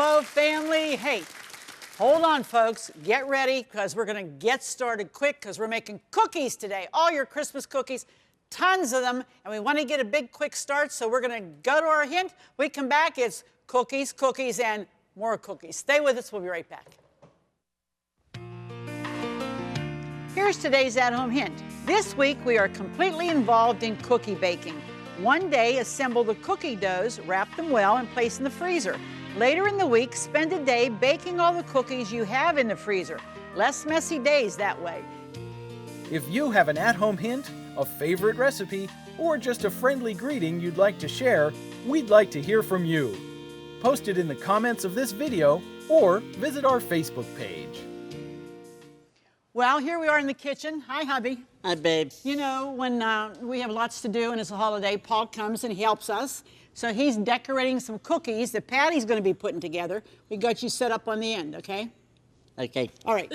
Hello, family. Hey, hold on, folks. Get ready, because we're going to get started quick, because we're making cookies today. All your Christmas cookies, tons of them, and we want to get a big, quick start, so we're going to go to our hint. We come back, it's cookies, cookies, and more cookies. Stay with us. We'll be right back. Here's today's at-home hint. This week, we are completely involved in cookie baking. One day, assemble the cookie doughs, wrap them well, and place in the freezer. Later in the week, spend a day baking all the cookies you have in the freezer. Less messy days that way. If you have an at-home hint, a favorite recipe, or just a friendly greeting you'd like to share, we'd like to hear from you. Post it in the comments of this video or visit our Facebook page. Well, here we are in the kitchen. Hi, hubby. Hi, babe. You know, when we have lots to do and it's a holiday, Paul comes and helps us. So he's decorating some cookies that Patty's going to be putting together. We got you set up on the end, okay? Okay. All right.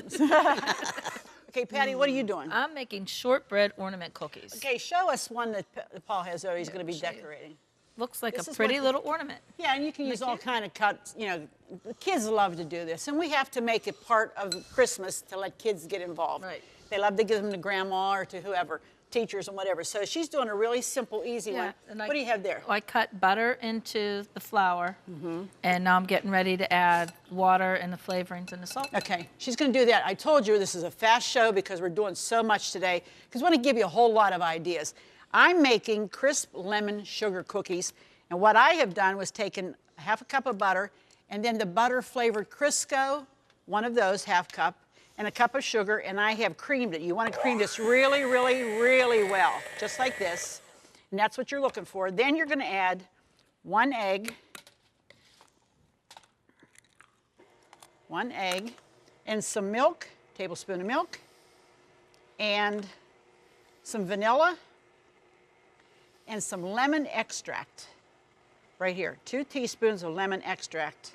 Okay, Patti, what are you doing? I'm making shortbread ornament cookies. Okay, show us one that Paul has there he's going to be decorating. Looks like This a is pretty what- little ornament. Yeah, and you can use all kind of cuts. You know, the kids love to do this, and we have to make it part of Christmas to let kids get involved. Right. They love to give them to grandma or to whoever, teachers and whatever. So she's doing a really simple, easy one. And What do you have there? I cut butter into the flour, and now I'm getting ready to add water and the flavorings and the salt. Okay, she's going to do that. I told you this is a fast show because we're doing so much today, because we want to give you a whole lot of ideas. I'm making crisp lemon sugar cookies, and what I have done was taken half a cup of butter, and then the butter-flavored Crisco, one of those, half cup, and a cup of sugar, and I have creamed it. You want to cream this really, really, really well, just like this, and that's what you're looking for. Then you're going to add 1 egg, and some milk, tablespoon of milk, and some vanilla, and some lemon extract right here, 2 teaspoons of lemon extract.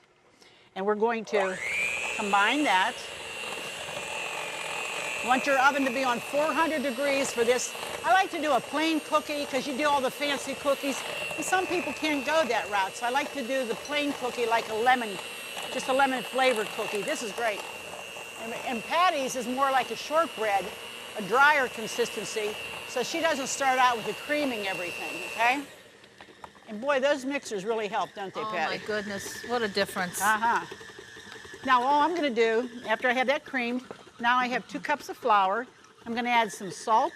And we're going to combine that. You want your oven to be on 400 degrees for this. I like to do a plain cookie because you do all the fancy cookies. And some people can't go that route, so I like to do the plain cookie like a lemon, just a lemon flavored cookie. This is great. And Patty's is more like a shortbread, a drier consistency, so she doesn't start out with the creaming everything, okay? And boy, those mixers really help, don't they, Oh Patti? my goodness, what a difference. Uh-huh. Now all I'm going to do, after I have that creamed, now I have 2 cups of flour. I'm going to add some salt,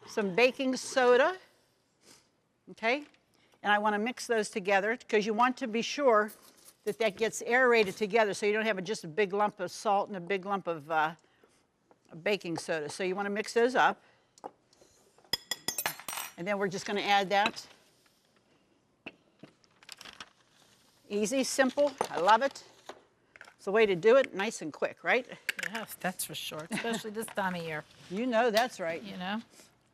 some baking soda, okay? And I want to mix those together because you want to be sure that that gets aerated together so you don't have just a big lump of salt and a big lump of baking soda. So you want to mix those up. And then we're just going to add that. Easy, simple, I love it. It's the way to do it, nice and quick, right? Yes, that's for sure, especially this time of year, You know that's right. you know?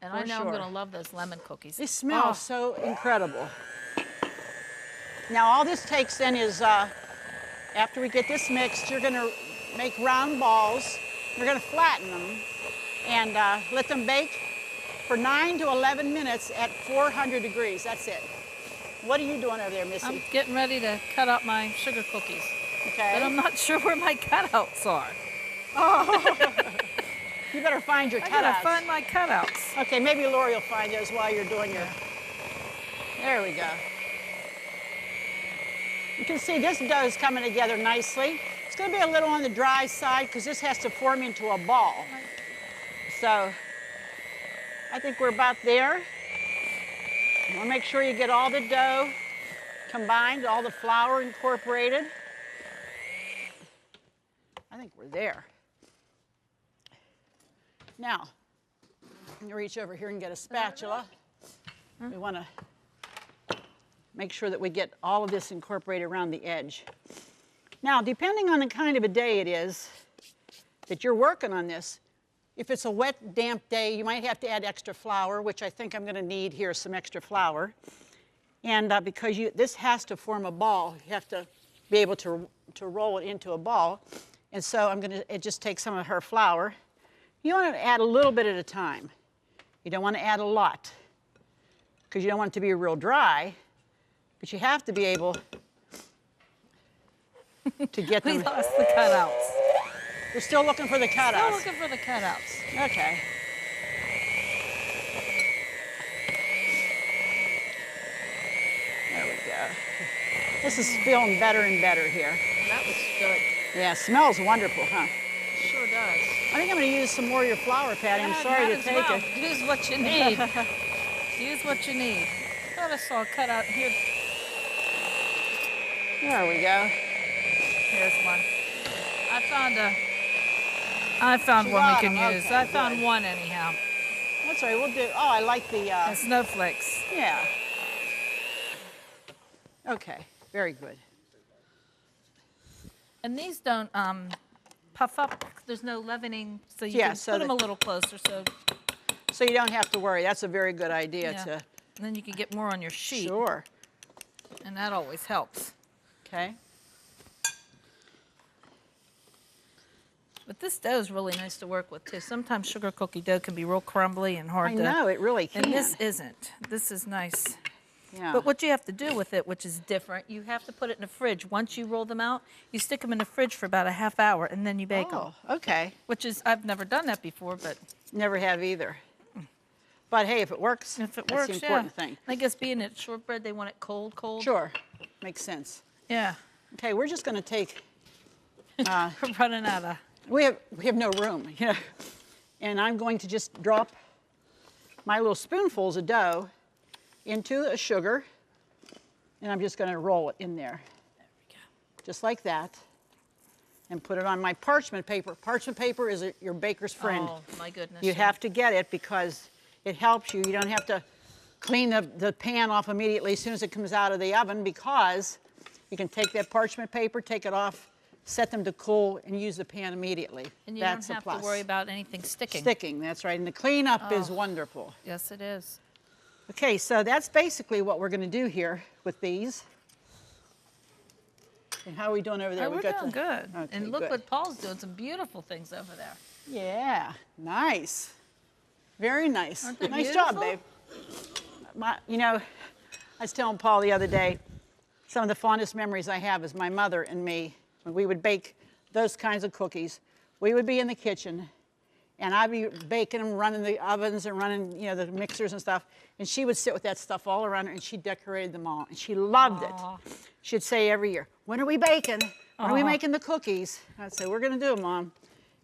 And For I know sure. I'm going to love those lemon cookies. They smell Oh, so incredible. Now all this takes then is, after we get this mixed, you're going to make round balls. You're going to flatten them and let them bake for 9 to 11 minutes at 400 degrees. That's it. What are you doing over there, Missy? I'm getting ready to cut out my sugar cookies, Okay. but I'm not sure where my cutouts are. Oh. You better find your I cutouts. gotta find my cutouts. Okay, maybe Lori will find those while you're doing your... There we go. You can see this dough's coming together nicely. It's going to be a little on the dry side because this has to form into a ball. So I think we're about there. You want to make sure you get all the dough combined, all the flour incorporated. I think we're there. Now, I'm going to reach over here and get a spatula. We want to make sure that we get all of this incorporated around the edge. Now, depending on the kind of a day it is that you're working on this, if it's a wet, damp day, you might have to add extra flour, which I think I'm going to need here, some extra flour. And because this has to form a ball, you have to be able to roll it into a ball. And so it just takes some of her flour. You want to add a little bit at a time. You don't want to add a lot because you don't want it to be real dry, but you have to be able to get We them. lost the cutouts. We're still looking for the Still cutouts. looking for the cutouts. Okay. There we go. This is feeling better and better here. That was good. Yeah, smells wonderful, huh? Sure does. I think I'm going to use some more of your flour, Patty. I'm Yeah, sorry might to as take well. it. Use what you need. Use what you need. I thought I saw a cutout here. There we go. Here's one. I found You one we got can 'em, use. okay, I found good. one anyhow. That's all right. We'll do. Oh, I like the. The snowflakes. Yeah. Okay. Very good. And these don't puff up. There's no leavening, so you Yeah, can so put them a that- little closer. So you don't have to worry. That's a very good idea Yeah. to. And then you can get more on your sheet. Sure. And that always helps. Okay. But this dough is really nice to work with too. Sometimes sugar cookie dough can be real crumbly and hard I to. know it really can. And this isn't. This is nice. Yeah. But what you have to do with it, which is different, you have to put it in the fridge. Once you roll them out, you stick them in the fridge for about a half hour, and then you bake them. Oh, okay. Which is, I've never done that before, but Never have either. But hey, if it works, if it that's works, the important yeah. thing. I guess being at shortbread, they want it cold, cold. Sure. Makes sense. Yeah. Okay, we're just going to take. We're running out of. We have no room, you know. And I'm going to just drop my little spoonfuls of dough into a sugar, and I'm just going to roll it in there. There we go. Just like that. And put it on my parchment paper. Parchment paper is your baker's friend. Oh, my goodness. You have to get it because it helps you. You don't have to clean the pan off immediately as soon as it comes out of the oven, because you can take that parchment paper, take it off, set them to cool, and use the pan immediately. And you That's don't a have plus. to worry about anything sticking. Sticking, that's right. And the cleanup is wonderful. Yes, it is. Okay, so that's basically what we're going to do here with these. And how are we doing over there? Oh, we're doing good. Okay, And look good. what Paul's doing, some beautiful things over there. Yeah, nice. Very nice. Aren't they Nice job, babe. beautiful? You know, I was telling Paul the other day, some of the fondest memories I have is my mother and me. When we would bake those kinds of cookies, we would be in the kitchen, and I'd be baking them, running the ovens and running, you know, the mixers and stuff. And she would sit with that stuff all around her, and she decorated them all, and she loved Aw. it. She'd say every year, "When are we baking? When are we Aw. making the cookies?" I'd say, "We're going to do them, Mom."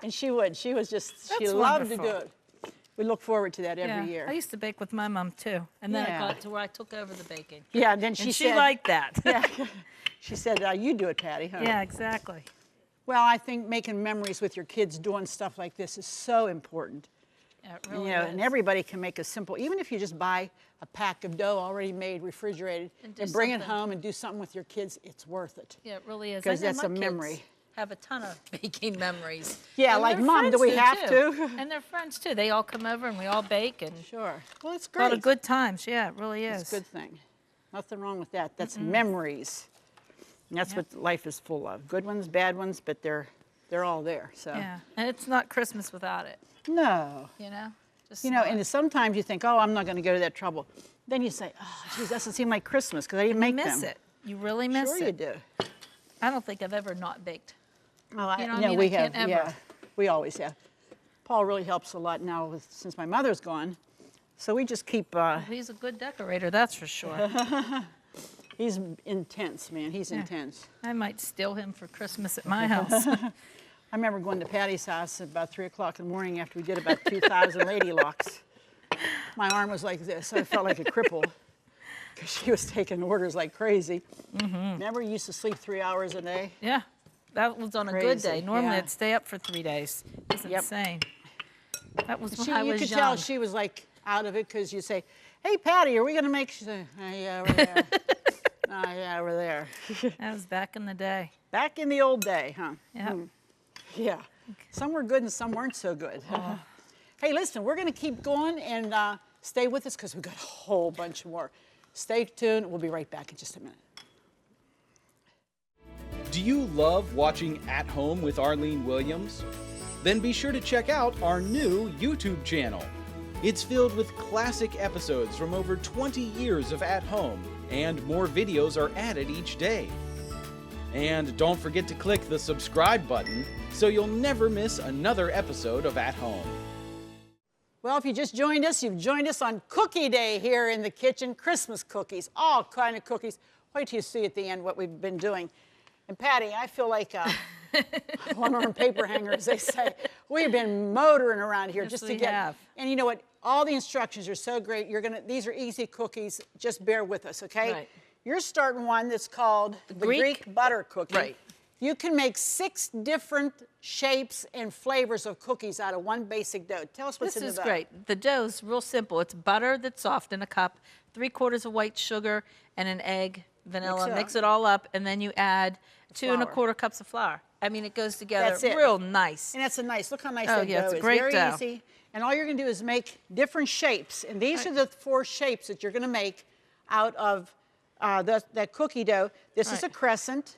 And she would. She was just, she That's loved to do wonderful. it. We look forward to that every Yeah, year. I used to bake with my mom too. And then Yeah. I got to where I took over the baking. Yeah, then she And she said, liked that. yeah, she said, "You do it, Patty." Huh? Yeah, exactly. Well, I think making memories with your kids doing stuff like this is so important. Yeah, it You really know, is. and everybody can make a simple, even if you just buy a pack of dough already made, refrigerated, And do and bring it something. home and do something with your kids, it's worth it. Yeah, it really is. Because I know that's a my kids memory. have a ton of baking memories. Yeah, And like, their Mom, do friends we have too. to? And their friends too. They all come over and we all bake and Sure. Well, it's a great. lot of good times. Yeah, it really is. It's a good thing. Nothing wrong with that. That's memories. And that's Yep. what life is full of. Good ones, bad ones, but they're all there. So Yeah, and it's not Christmas without it, no. you know? Just You know, not. and sometimes you think, "Oh, I'm not going to go to that trouble." Then you say, "Oh, geez, doesn't seem like Christmas because I didn't make you miss them." it. You really miss Sure it. you do. I don't think I've ever not baked. Oh, You know what I mean? we I can't have. ever. Yeah, we always have. Paul really helps a lot now since my mother's gone. So we just keep. He's a good decorator, that's for sure. He's intense, man. He's intense. I might steal him for Christmas at my house. I remember going to Patty's house at about 3 o'clock in the morning after we did about 2,000 lady locks. My arm was like this. I felt like a cripple because she was taking orders like crazy. Remember, you used to sleep 3 hours a day? Yeah, that was on a good Crazy, day. Normally yeah. I'd stay up for 3 days. It's Yep. insane. That was when I You was could young. tell she was like out of it because you say, "Hey, Patty, are we going to make?" She said, "Oh, yeah, we're there." "Oh, yeah, we're there." That was back in the day. Back in the old day, huh? Yeah. Yeah. Some were good and some weren't so good. Hey, listen, we're going to keep going and stay with us because we've got a whole bunch more. Stay tuned. We'll be right back in just a minute. Do you love watching At Home with Arlene Williams? Then be sure to check out our new YouTube channel. It's filled with classic episodes from over 20 years of At Home, and more videos are added each day. And don't forget to click the subscribe button so you'll never miss another episode of At Home. Well, if you just joined us, you've joined us on Cookie Day here in the kitchen. Christmas cookies, all kind of cookies. Wait till you see at the end what we've been doing. And Patti, I feel like one-armed paper hanger, as they say. We've been motoring around here just to get. And you know what? All the instructions are so great. These are easy cookies. Just bear with us, okay? Right. You're starting one that's called the Greek butter cookie. Right. You can make 6 different shapes and flavors of cookies out of one basic dough. Tell us what's in the dough. This is great. The dough's real simple. It's butter that's soft in a cup, 3/4 of white sugar, and an egg, vanilla. Mix it all up, and then you add 2 1/4 cups of flour. I mean, it goes together real nice. And that's a nice, look how nice that dough is. It's a great very dough. easy. And all you're going to do is make different shapes. And these are the 4 shapes that you're going to make out of that cookie dough. This is a crescent.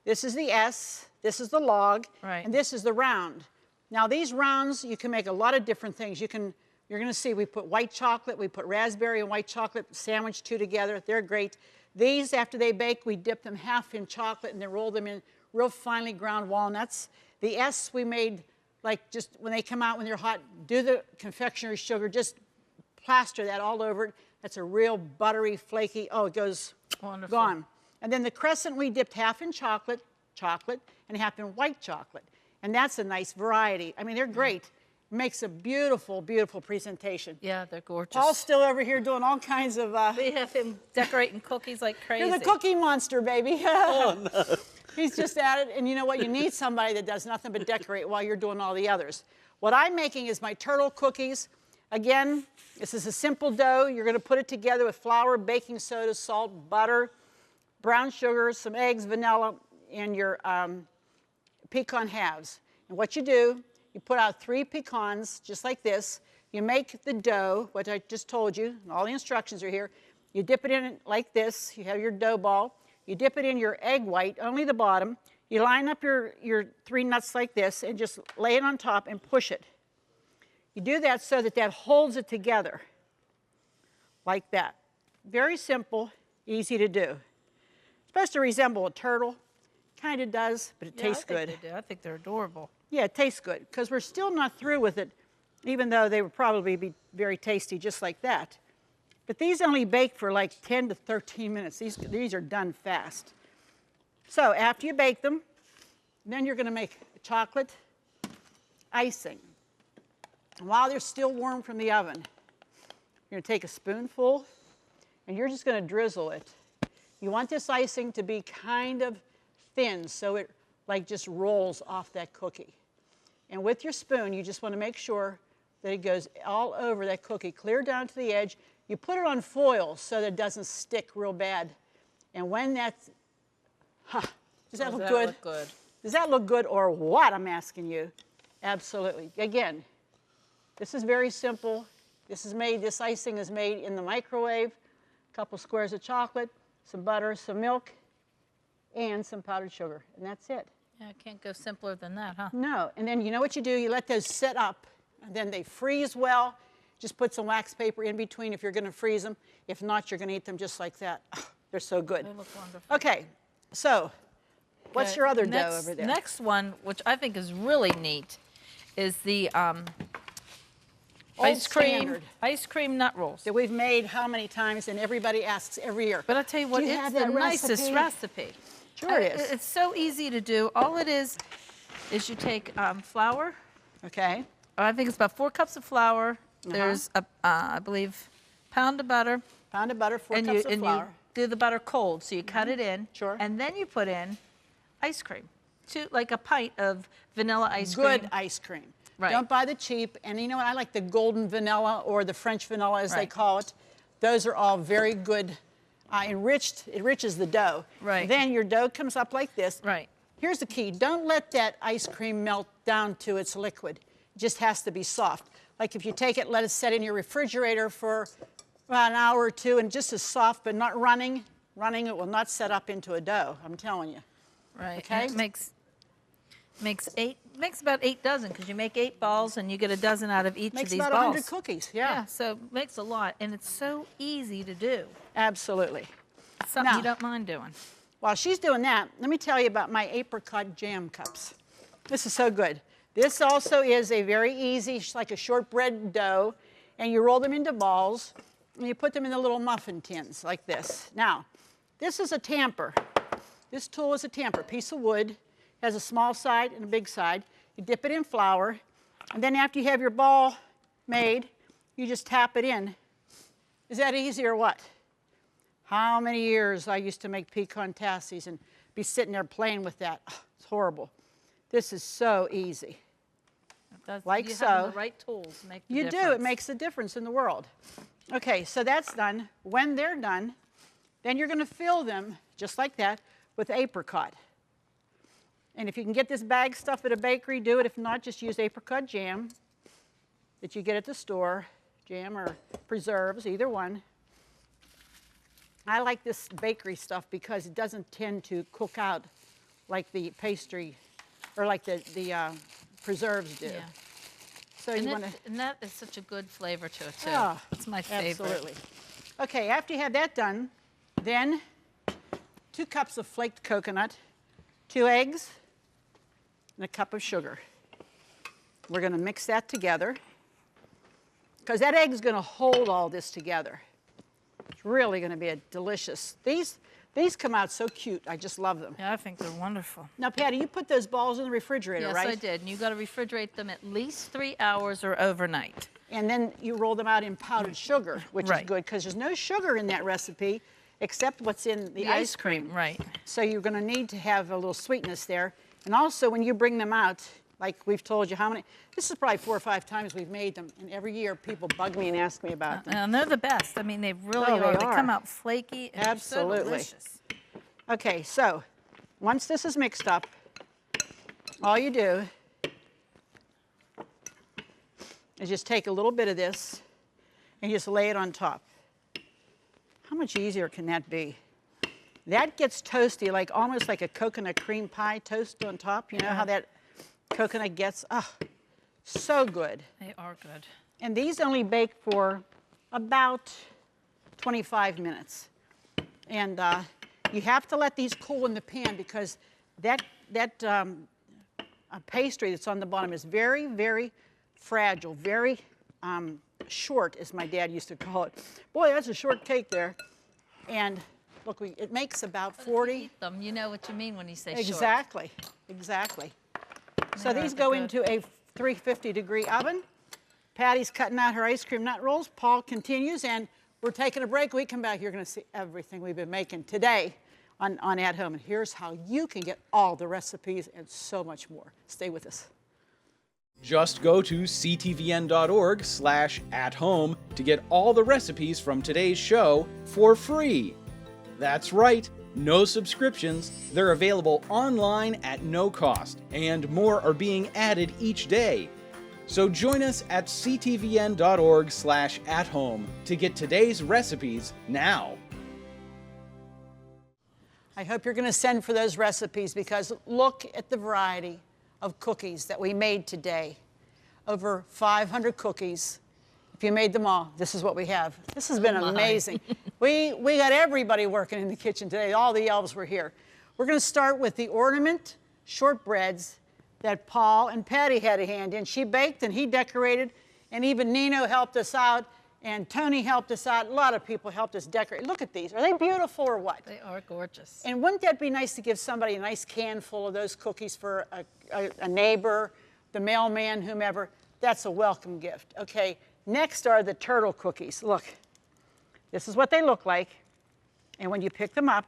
This is the S. This is the log. And this is the round. Now, these rounds, you can make a lot of different things. You're going to see we put white chocolate. We put raspberry and white chocolate sandwiched 2 together. They're great. These, after they bake, we dip them half in chocolate and then roll them in real finely ground walnuts. The S we made like just when they come out when they're hot, do the confectionery sugar, just plaster that all over it. That's a real buttery, flaky, it goes gone. And then the crescent we dipped half in chocolate, and half in white chocolate. And that's a nice variety. I mean, they're great. Makes a beautiful, beautiful presentation. Yeah, they're gorgeous. Paul's still over here doing all kinds of... We have him decorating cookies like crazy. You're the cookie monster, baby. Oh, no. He's just at it, and you know what? You need somebody that does nothing but decorate while you're doing all the others. What I'm making is my turtle cookies. Again, this is a simple dough. You're going to put it together with flour, baking soda, salt, butter, brown sugar, some eggs, vanilla, and your pecan halves. And what you do, you put out 3 pecans, just like this. You make the dough, what I just told you, and all the instructions are here. You dip it in like this. You have your dough ball. You dip it in your egg white, only the bottom. You line up your 3 nuts like this and just lay it on top and push it. You do that so that holds it together, like that. Very simple, easy to do. It's supposed to resemble a turtle. Kind of does, but it tastes good. They do. I think they're adorable. Yeah, it tastes good, because we're still not through with it, even though they would probably be very tasty just like that. But these only bake for like 10 to 13 minutes. These are done fast. So after you bake them, then you're going to make chocolate icing. And while they're still warm from the oven, you're going to take a spoonful, and you're just going to drizzle it. You want this icing to be kind of thin, so it like just rolls off that cookie. And with your spoon, you just want to make sure that it goes all over that cookie, clear down to the edge. You put it on foil so that it doesn't stick real bad. And when that's, does that look good? Does that look good or what, I'm asking you? Absolutely. Again, this is very simple. This icing is made in the microwave. A couple squares of chocolate, some butter, some milk, and some powdered sugar, and that's it. Yeah, I can't go simpler than that, huh? No, and then you know what you do? You let those sit up, and then they freeze well. Just put some wax paper in between if you're going to freeze them. If not, you're going to eat them just like that. Oh, they're so good. They look wonderful. Okay, so what's your other dough over there? Next one, which I think is really neat, is the ice cream nut rolls. That we've made how many times, and everybody asks every year. But I'll tell you what, it's the nicest recipe. Sure it is. It's so easy to do. All it is you take flour. Okay. I think it's about 4 cups of flour. There's, I believe, pound of butter. Pound of butter, 4 cups of flour. You do the butter cold, so you cut it in. Sure. And then you put in ice cream, like a pint of vanilla ice cream. Good ice cream. Right. Don't buy the cheap. And you know what? I like the golden vanilla or the French vanilla, as they call it. Those are all very good. Enriches the dough. Right. Then your dough comes up like this. Right. Here's the key. Don't let that ice cream melt down to its liquid. It just has to be soft. Like if you take it, let it set in your refrigerator for about an hour or 2, and just as soft, but not running, it will not set up into a dough, I'm telling you. Right. Okay. And it makes about 8 dozen, because you make 8 balls and you get a dozen out of each of these balls. Makes about 100 cookies, Yeah, so it makes a lot, and it's so easy to do. Absolutely. It's something Now, you don't mind doing. while she's doing that, let me tell you about my apricot jam cups. This is so good. This also is a very easy, like a shortbread dough, and you roll them into balls, and you put them in the little muffin tins like this. Now, this is a tamper. This tool is a tamper, piece of wood, has a small side and a big side. You dip it in flour, and then after you have your ball made, you just tap it in. Is that easy or what? How many years I used to make pecan tassies and be sitting there playing with that. Oh, it's horrible. This is so easy. Like so. Having the right tools make the difference. You do. It makes a difference in the world. Okay, so that's done. When they're done, then you're going to fill them, just like that, with apricot. And if you can get this bag stuff at a bakery, do it. If not, just use apricot jam that you get at the store, jam or preserves, either one. I like this bakery stuff because it doesn't tend to cook out like the pastry or like the preserves do. Yeah. So And, you want to. and that is such a good flavor to it, too. Oh, it's my favorite. Absolutely. Okay, after you have that done, then 2 cups of flaked coconut, 2 eggs, and a cup of sugar. We're going to mix that together because that egg is going to hold all this together. It's really going to be a delicious. These come out so cute. I just love them. Yeah, I think they're wonderful. Now, Patty, you put those balls in the refrigerator, Yes, right? I did. And you got to refrigerate them at least 3 hours or overnight. And then you roll them out in powdered sugar, which is Right. good because there's no sugar in that recipe except what's in the ice cream. Right. So you're going to need to have a little sweetness there. And also when you bring them out, like we've told you how many, this is probably 4 or 5 times we've made them. And every year people bug me and ask me about them. And they're the best. I mean, they really Oh, are. they They are. come out flaky and Absolutely. so delicious. Okay, so once this is mixed up, all you do is just take a little bit of this and just lay it on top. How much easier can that be? That gets toasty, like almost like a coconut cream pie toast on top. You know how that coconut gets? Oh, so good. They are good. And these only bake for about 25 minutes. And you have to let these cool in the pan because that pastry that's on the bottom is very, very fragile, very short, as my dad used to call it. Boy, that's a short cake there. And look, it makes about 40. Eat them. You know what you mean when you say short. Exactly, exactly. So They these are go good. into a 350-degree oven. Patty's cutting out her ice cream nut rolls. Paul continues, and we're taking a break. When we come back, you're going to see everything we've been making today on At Home. And here's how you can get all the recipes and so much more. Stay with us. Just go to ctvn.org/athome to get all the recipes from today's show for free. That's right, no subscriptions. They're available online at no cost, and more are being added each day. So join us at ctvn.org/athome to get today's recipes now. I hope you're going to send for those recipes because look at the variety of cookies that we made today. Over 500 cookies. If you made them all, this is what we have. This has been amazing. We got everybody working in the kitchen today. All the elves were here. We're going to start with the ornament shortbreads that Paul and Patti had a hand in. She baked and he decorated, and even Nino helped us out, and Tony helped us out. A lot of people helped us decorate. Look at these. Are they beautiful or what? They are gorgeous. And wouldn't that be nice to give somebody a nice can full of those cookies for a neighbor, the mailman, whomever? That's a welcome gift. Okay, next are the turtle cookies. Look, this is what they look like. And when you pick them up,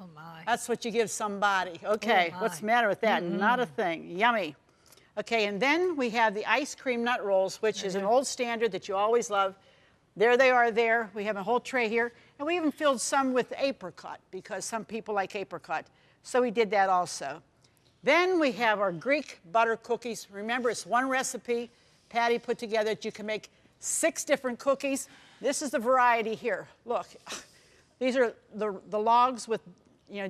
Oh, my. that's what you give somebody. Okay, Oh, what's the my. matter with that? Not a thing. Yummy. Okay, and then we have the ice cream nut rolls, which is an old standard that you always love. There they are there. We have a whole tray here. And we even filled some with apricot because some people like apricot. So we did that also. Then we have our Greek butter cookies. Remember, it's one recipe Patti put together that you can make 6 different cookies. This is the variety here. Look, these are the logs with,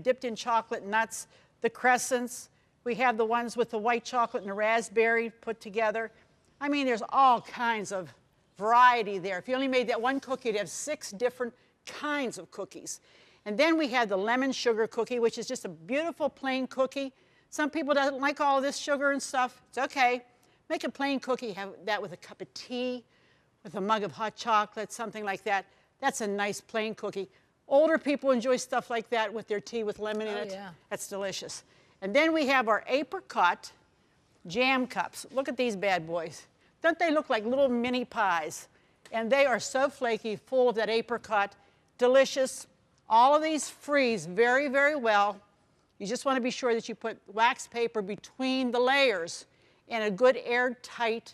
dipped in chocolate nuts, the crescents. We have the ones with the white chocolate and the raspberry put together. I mean, there's all kinds of variety there. If you only made that one cookie, you'd have 6 different kinds of cookies. And then we have the lemon sugar cookie, which is just a beautiful plain cookie. Some people don't like all this sugar and stuff. It's okay. Make a plain cookie, have that with a cup of tea, with a mug of hot chocolate, something like that. That's a nice plain cookie. Older people enjoy stuff like that with their tea with lemon in it. Yeah. That's delicious. And then we have our apricot jam cups. Look at these bad boys. Don't they look like little mini pies? And they are so flaky, full of that apricot. Delicious. All of these freeze very, very well. You just want to be sure that you put wax paper between the layers in a good airtight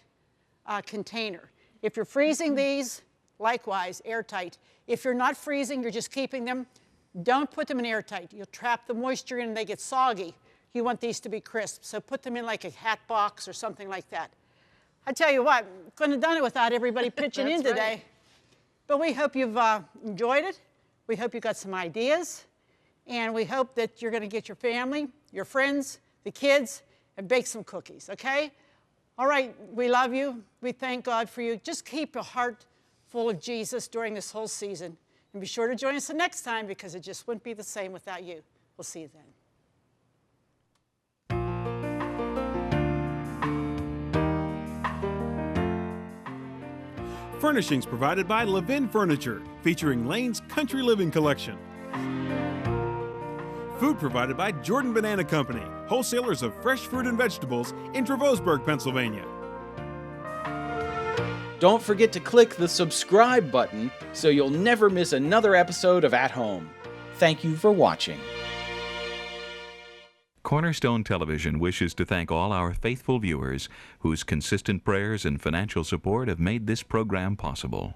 container. If you're freezing these, likewise, airtight. If you're not freezing, you're just keeping them, don't put them in airtight. You'll trap the moisture in and they get soggy. You want these to be crisp, so put them in like a hat box or something like that. I tell you what, couldn't have done it without everybody pitching in today. Right. But we hope you've enjoyed it. We hope you got some ideas. And we hope that you're going to get your family, your friends, the kids, and bake some cookies, okay? All right, we love you. We thank God for you. Just keep your heart full of Jesus during this whole season. And be sure to join us the next time because it just wouldn't be the same without you. We'll see you then. Furnishings provided by Levin Furniture, featuring Lane's Country Living Collection. Food provided by Jordan Banana Company, wholesalers of fresh fruit and vegetables in Trevosburg, Pennsylvania. Don't forget to click the subscribe button so you'll never miss another episode of At Home. Thank you for watching. Cornerstone Television wishes to thank all our faithful viewers whose consistent prayers and financial support have made this program possible.